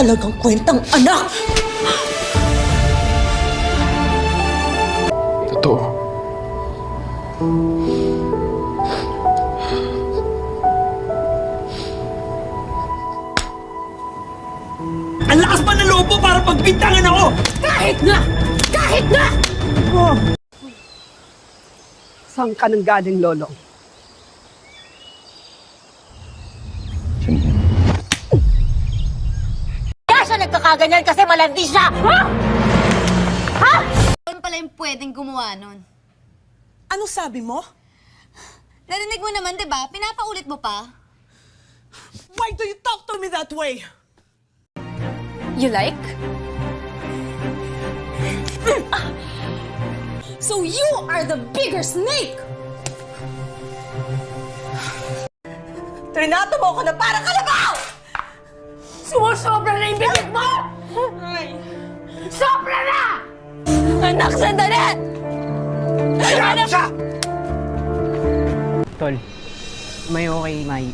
talagang kwentang anak! Totoo. Ang lakas pa ng loob mo para pagbintangan ako! Kahit na! Kahit na! Saan ka nang galing, Lolo? Kaya siya nagkakaganyan kasi malandi siya! Ha? Ha? Ano pala yung pwedeng gumawa nun? Ano sabi mo? Narinig mo naman, di ba? Pinapaulit mo pa. Why do you talk to me that way? You like? So you are the bigger snake! Trinato mo ako na parang kalabaw! Sumusobra na yung bibig mo! Sobra na! Anak, sandali! Anak siya! Tol, may okay, May.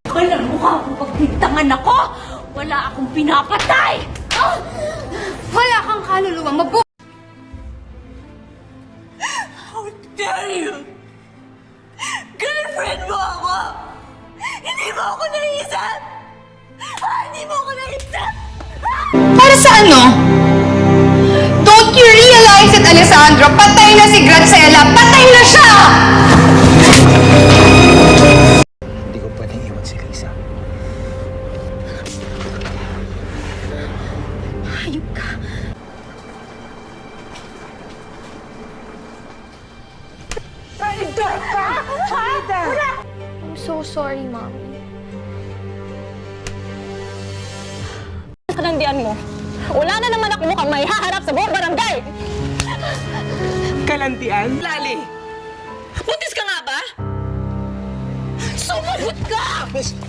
Walang mukha akong pagbintangan ako! Wala akong pinapatay! Wala kang kaluluwa, How dare you! Girlfriend mo ako! Hindi mo ako naisip! Hindi mo ako naisip! Para sa ano? Don't you realize that, Alessandro, patay na si Graciela? Patay na siya! Hindi ko pwedeng iwan si Lisa. I'm so sorry, Mommy. Kalandian mo. Wala na naman ako mukhang may haharap sa buong barangay! Kalantian? Lali! Buntis ka nga ba? Sumagot ka!